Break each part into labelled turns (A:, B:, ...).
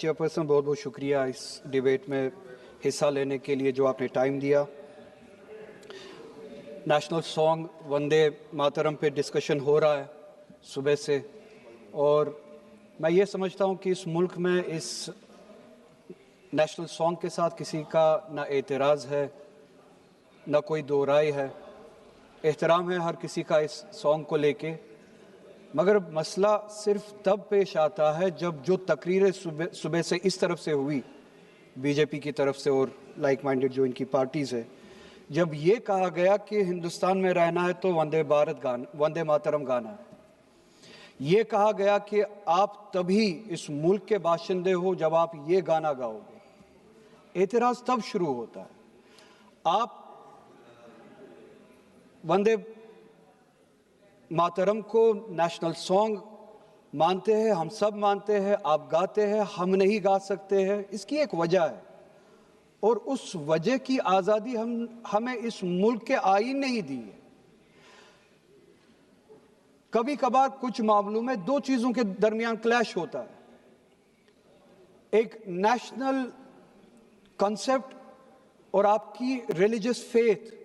A: Chairperson, बहुत बहुत शुक्रिया इस डिबेट में हिस्सा लेने के लिए जो आपने टाइम दिया। नेशनल सॉन्ग वंदे मातरम पे डिस्कशन हो रहा है सुबह से, और मैं ये समझता हूँ कि इस मुल्क में इस नेशनल सॉन्ग के साथ किसी का ना एतराज़ है, ना कोई दो राय है। एहतराम है हर किसी का इस सॉन्ग को लेके, मगर मसला सिर्फ तब पेश आता है जब जो तकरीरें सुबह से इस तरफ से हुई, बीजेपी की तरफ से और लाइक माइंडेड जो इनकी पार्टीज़ है, जब ये कहा गया कि हिंदुस्तान में रहना है तो वंदे मातरम गाना है। ये कहा गया कि आप तभी इस मुल्क के बाशिंदे हो जब आप ये गाना गाओगे। एतराज़ तब शुरू होता है। आप वंदे मातरम को नेशनल सॉन्ग मानते हैं, हम सब मानते हैं, आप गाते हैं, हम नहीं गा सकते हैं। इसकी एक वजह है, और उस वजह की आज़ादी हमें इस मुल्क के आईन ने ही दी है। कभी कभार कुछ मामलों में दो चीज़ों के दरमियान क्लैश होता है, एक नेशनल कॉन्सेप्ट और आपकी रिलीजियस फेथ,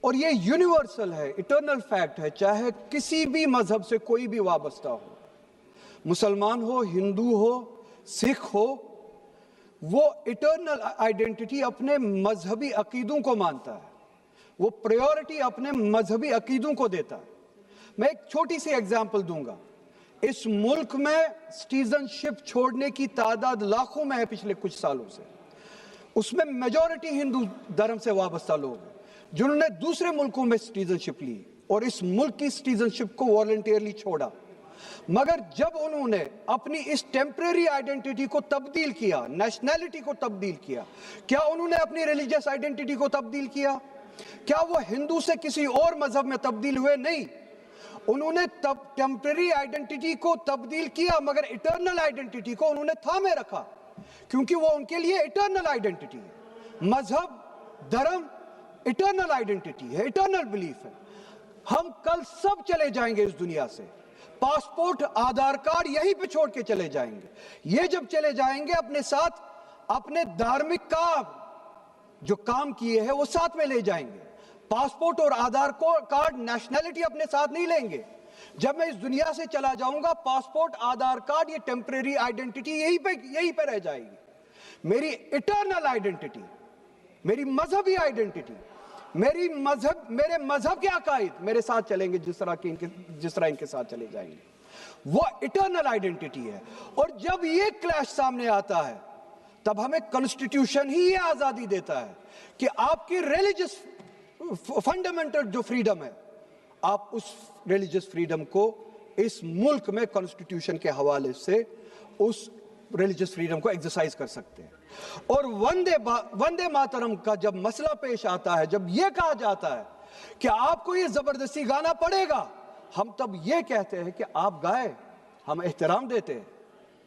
A: और ये यूनिवर्सल है, इटर्नल फैक्ट है, चाहे किसी भी मजहब से कोई भी वाबस्ता हो, मुसलमान हो, हिंदू हो, सिख हो, वो इटर्नल आइडेंटिटी अपने मजहबी अकीदों को मानता है, वो प्रायोरिटी अपने मजहबी अकीदों को देता है। मैं एक छोटी सी एग्जांपल दूंगा। इस मुल्क में सिटीजनशिप छोड़ने की तादाद लाखों में है पिछले कुछ सालों से। उसमें मेजॉरिटी हिंदू धर्म से वाबस्ता लोग हैं जिन्होंने दूसरे मुल्कों में सिटीजनशिप ली और इस मुल्क की सिटीजनशिप को वॉलंटियरली छोड़ा। मगर जब उन्होंने अपनी इस टेम्परेरी आइडेंटिटी को तब्दील किया, नेशनैलिटी को तब्दील किया, क्या उन्होंने अपनी रिलीजियस आइडेंटिटी को तब्दील किया? क्या वो हिंदू से किसी और मजहब में तब्दील हुए? नहीं, उन्होंने टेम्परेरी आइडेंटिटी को तब्दील किया, मगर इटर्नल आइडेंटिटी को उन्होंने थामे रखा, क्योंकि वो उनके लिए इटर्नल आइडेंटिटी है। मजहब, धर्म इटर्नल आइडेंटिटी है, इटर्नल बिलीफ है। हम कल सब चले जाएंगे इस दुनिया से, पासपोर्ट, आधार कार्ड यहीं पे छोड़ के चले जाएंगे। ये जब चले जाएंगे अपने साथ अपने धार्मिक का जो काम किए हैं वो साथ में ले जाएंगे। पासपोर्ट और आधार कार्ड, नेशनैलिटी अपने साथ नहीं लेंगे। जब मैं इस दुनिया से चला जाऊंगा, पासपोर्ट, आधार कार्ड, ये टेम्परेरी आइडेंटिटी यहीं पे रह जाएगी। मेरी इटर्नल आइडेंटिटी, मेरी मजहबी आइडेंटिटी, मेरे मजहब के अकायद मेरे साथ चलेंगे जिस तरह इनके साथ चले जाएंगे। वो इटर्नल आइडेंटिटी है। और जब ये क्लैश सामने आता है, तब हमें कॉन्स्टिट्यूशन ही ये आजादी देता है कि आपकी रिलीजियस फंडामेंटल जो फ्रीडम है, आप उस रिलीजियस फ्रीडम को इस मुल्क में कॉन्स्टिट्यूशन के हवाले से उस रिलीजियस फ्रीडम को एक्सरसाइज कर सकते हैं। और वंदे मातरम का जब मसला पेश आता है, जब यह कहा जाता है कि आपको ये जबरदस्ती गाना पड़ेगा, हम तब ये कहते हैं कि आप गाए, हम एहतराम देते हैं।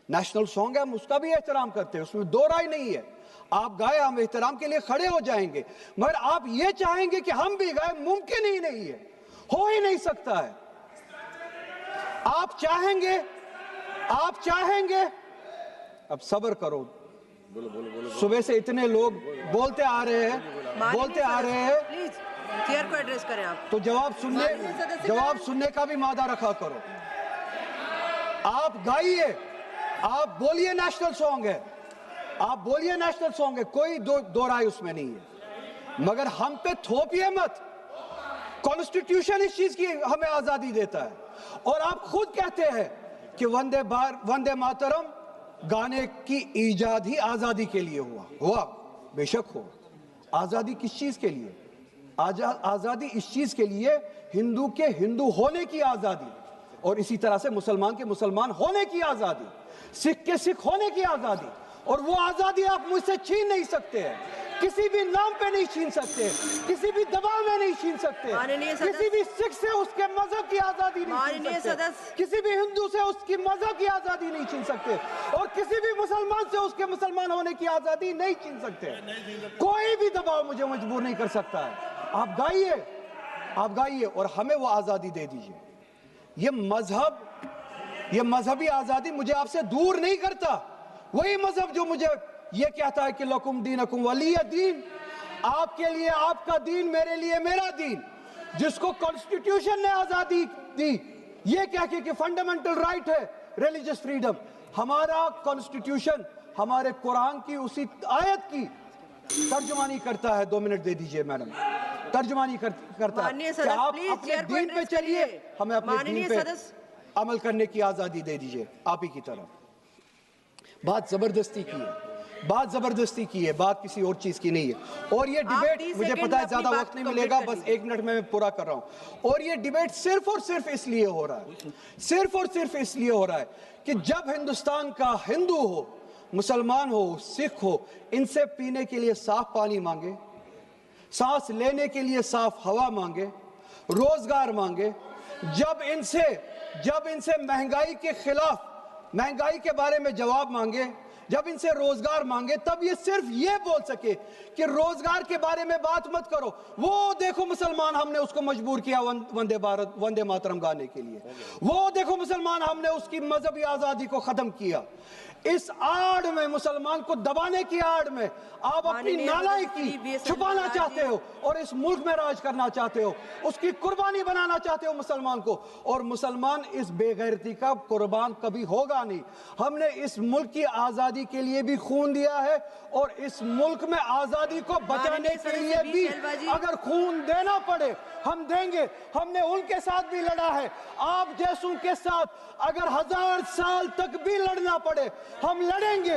A: नेशनल सॉन्ग है, हम उसका भी एहतराम करते हैं, उसमें दो राय नहीं है। आप गाए, हम एहतराम के लिए खड़े हो जाएंगे। मगर आप ये चाहेंगे कि हम भी गाए, मुमकिन ही नहीं है, हो ही नहीं सकता है। आप चाहेंगे, अब सब्र करो। बोलो। सुबह से इतने लोग बोलते आ रहे हैं।
B: प्लीज चेयर को एड्रेस करें आप।
A: तो जवाब सुनने का भी मादा रखा करो। आप गाइए, आप बोलिए नेशनल सॉन्ग है, आप बोलिए नेशनल सॉन्ग है, कोई दो राय उसमें नहीं है। मगर हम पे थोपिए मत। कॉन्स्टिट्यूशन इस चीज की हमें आजादी देता है। और आप खुद कहते हैं कि वंदे मातरम गाने की ईजाद ही आजादी के लिए हुआ। बेशक हो। आजादी किस चीज के लिए? आजादी इस चीज के लिए, हिंदू के हिंदू होने की आजादी, और इसी तरह से मुसलमान के मुसलमान होने की आजादी, सिख के सिख होने की आजादी। और वो आजादी आप मुझसे छीन नहीं सकते हैं, किसी भी नाम पे नहीं छीन सकते, किसी भी दबाव में नहीं छीन सकते, किसी भी सिख से उसके मजहब की आजादी नहीं छीन सकते, किसी भी हिंदू से उसकी मजहब की आजादी नहीं छीन सकते, और किसी भी मुसलमान से उसके मुसलमान होने की आजादी नहीं छीन सकते। कोई भी दबाव मुझे मजबूर नहीं कर सकता है। आप गाइए और हमें वो आजादी दे दीजिए। ये मजहबी आजादी मुझे आपसे दूर नहीं करता। وہی مذہب جو مجھے یہ کہتا ہے کہ لکم دینکم ولی دین، آپ کے لیے آپ کا دین، میرے لیے میرا دین، جس کو کانسٹیٹیوشن نے آزادی دی، یہ کہہ کے کہ فنڈامنٹل رائٹ ہے ریلیجس فریڈم۔ ہمارا کانسٹیٹیوشن ہمارے قرآن کی اسی آیت کی ترجمانی کرتا ہے۔ 2 منٹ دے دیجئے میڈم، ترجمانی کرتا ہے کہ آپ اپنے دین پہ چلیے، ہمیں اپنے دین پہ عمل کرنے کی آزادی دے دیجئے آپ ہی کی طرف۔ بات زبردستی کی ہے، بات زبردستی کی ہے، بات کسی اور چیز کی نہیں ہے۔ اور یہ ڈیبیٹ مجھے پتا ہے زیادہ وقت نہیں ملے گا، بس 1 منٹ میں پورا کر رہا ہوں۔ اور یہ ڈیبیٹ صرف اور صرف اس لیے ہو رہا ہے، صرف اور صرف اس لیے ہو رہا ہے کہ جب ہندوستان کا ہندو ہو، مسلمان ہو، سکھ ہو، ان سے پینے کے لیے صاف پانی مانگے، سانس لینے کے لیے صاف ہوا مانگے، روزگار مانگے، جب ان سے مہنگائی کے خلاف، مہنگائی کے بارے میں جواب مانگے، جب ان سے روزگار مانگے، تب یہ صرف یہ بول سکے کہ روزگار کے بارے میں بات مت کرو، وہ دیکھو مسلمان ہم نے اس کو مجبور کیا وندے ماترم گانے کے لیے، وہ دیکھو مسلمان ہم نے اس کی مذہبی آزادی کو ختم کیا۔ اس آڑ میں، مسلمان کو دبانے کی آڑ میں آپ اپنی نالائکی چھپانا چاہتے ہو اور اس ملک میں راج کرنا چاہتے ہو، اس کی قربانی بنانا چاہتے ہو مسلمان کو، اور مسلمان اس بے غیرتی کا قربان کبھی ہوگا نہیں۔ ہم نے اس ملک کی آزادی کے لیے بھی خون دیا ہے، اور اس ملک میں آزادی کو بچانے کے لیے بھی اگر خون دینا پڑے ہم دیں گے۔ ہم نے ان کے ساتھ بھی لڑا ہے، آپ جیسوں کے ساتھ اگر 1000 سال تک بھی لڑنا پڑے ہم لڑیں گے۔